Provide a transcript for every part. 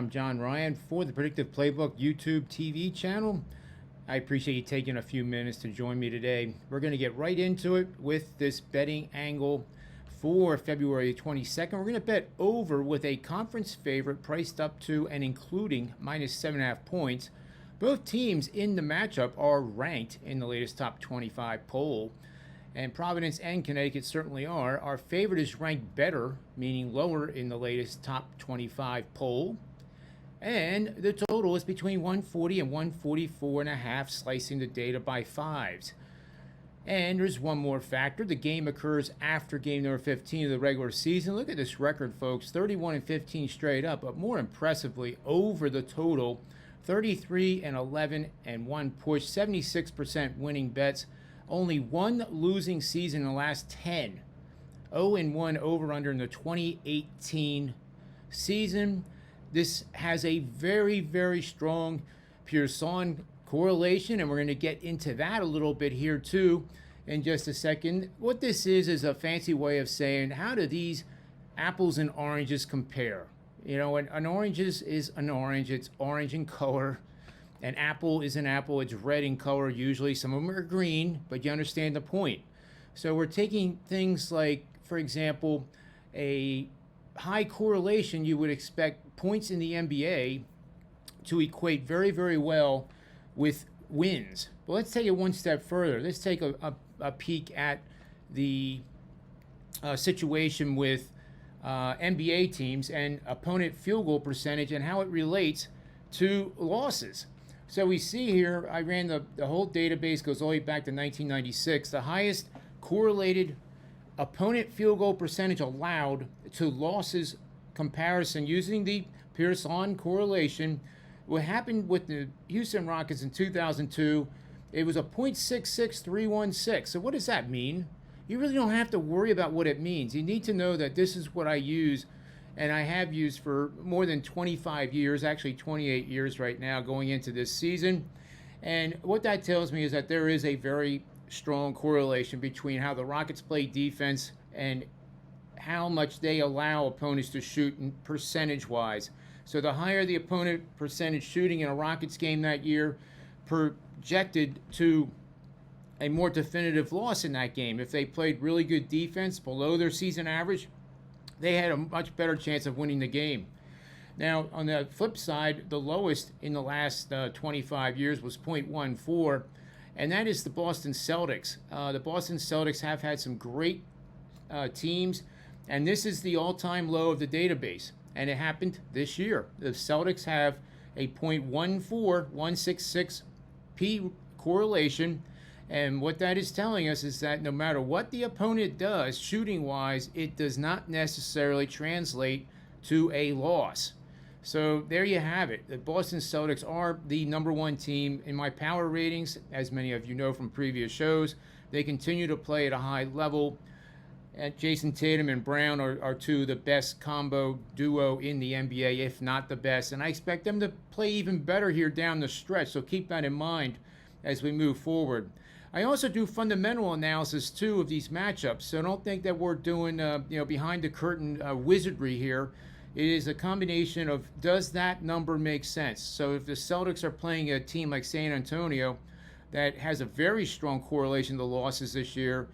I'm John Ryan for the Predictive Playbook YouTube TV channel. I appreciate you taking a few minutes to join me today. We're going to get right into it with this betting angle for February 22nd. We're going to bet over with a conference favorite priced up to and including minus 7.5 points. Both teams in the matchup are ranked in the latest top 25 poll, and Providence and Connecticut certainly are. Our favorite is ranked better, meaning lower in the latest top 25 poll. And the total is between 140 and 144.5, slicing the data by fives. And there's one more factor. The game occurs after game number 15 of the regular season. Look at this record, folks. 31 and 15 straight up, but more impressively, over the total, 33 and 11 and 1 push, 76% winning bets. Only one losing season in the last 10. 0 and 1 over-under in the 2018 season. This has a very, very strong Pearson correlation, and we're going to get into that a little bit here too in just a second. What this is a fancy way of saying, how do these apples and oranges compare? You know, an orange is an orange. It's orange in color. An apple is an apple. It's red in color usually. Some of them are green, but you understand the point. So we're taking things like, for example, a high correlation. You would expect points in the NBA to equate very, very well with wins. But let's take it one step further. Let's take a peek at the situation with NBA teams and opponent field goal percentage and how it relates to losses. So we see here, I ran the whole database, goes all the way back to 1996. The highest correlated opponent field goal percentage allowed to losses comparison using the Pearson correlation. What happened with the Houston Rockets in 2002, it was a .66316. So what does that mean? You really don't have to worry about what it means. You need to know that this is what I use, and I have used for more than 25 years, actually 28 years right now going into this season. And what that tells me is that there is a very strong correlation between how the Rockets play defense and how much they allow opponents to shoot percentage-wise. So the higher the opponent percentage shooting in a Rockets game that year, projected to a more definitive loss in that game. If they played really good defense below their season average, they had a much better chance of winning the game. Now, on the flip side, the lowest in the last 25 years was .14, and that is the Boston Celtics. The Boston Celtics have had some great teams, and this is the all-time low of the database, and it happened this year. The Celtics have a .14166 P correlation, and what that is telling us is that no matter what the opponent does shooting-wise, it does not necessarily translate to a loss. So there you have it. The Boston Celtics are the #1 team in my power ratings, as many of you know from previous shows. They continue to play at a high level. And Jason Tatum and Brown are two of the best combo duo in the NBA, if not the best. And I expect them to play even better here down the stretch, so keep that in mind as we move forward. I also do fundamental analysis too of these matchups, so don't think that we're doing behind the curtain wizardry here. It is a combination of, does that number make sense? So if the Celtics are playing a team like San Antonio that has a very strong correlation to losses this year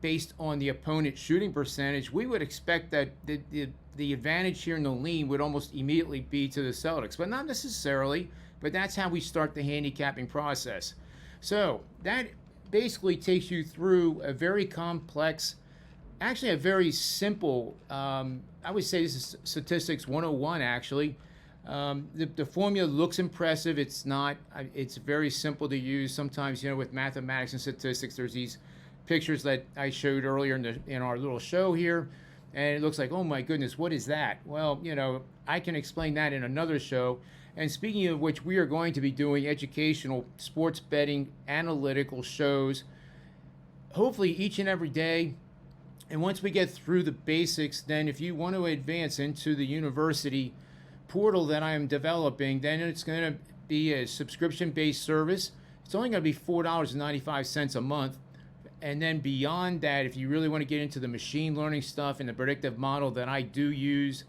based on the opponent shooting percentage, we would expect that the advantage here in the lean would almost immediately be to the Celtics, but not necessarily. But that's how we start the handicapping process. So that basically takes you through a very complex, actually a very simple, I would say this is statistics 101 actually. The formula looks impressive. It's not. It's very simple to use. Sometimes, with mathematics and statistics, there's these pictures that I showed earlier in our little show here, and it looks like, oh my goodness, what is that? Well, I can explain that in another show. And speaking of which, we are going to be doing educational sports betting analytical shows, hopefully each and every day. And once we get through the basics, then if you want to advance into the university portal that I am developing, then it's going to be a subscription-based service. It's only going to be $4.95 a month. And then beyond that, if you really want to get into the machine learning stuff and the predictive model that I do use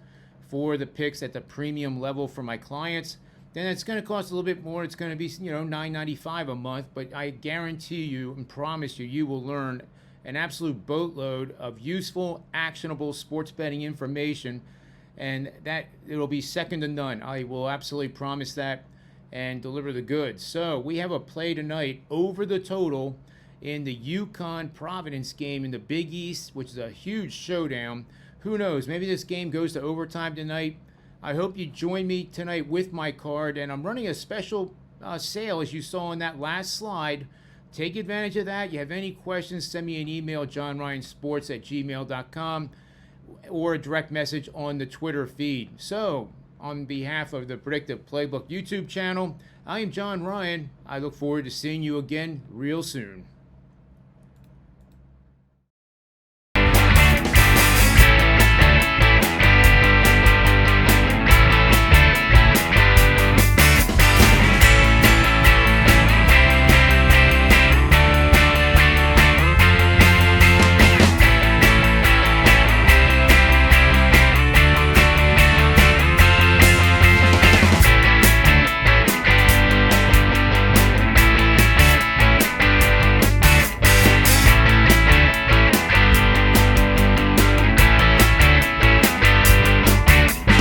for the picks at the premium level for my clients, then it's going to cost a little bit more. It's going to be, $9.95 a month, but I guarantee you and promise you, you will learn an absolute boatload of useful, actionable sports betting information, and that it'll be second to none. I will absolutely promise that and deliver the goods. So we have a play tonight over the total in the UConn-Providence game in the Big East, which is a huge showdown. Who knows? Maybe this game goes to overtime tonight. I hope you join me tonight with my card, and I'm running a special sale, as you saw on that last slide. Take advantage of that. You have any questions, send me an email, johnryansports@gmail.com, or a direct message on the Twitter feed. So, on behalf of the Predictive Playbook YouTube channel, I am John Ryan. I look forward to seeing you again real soon.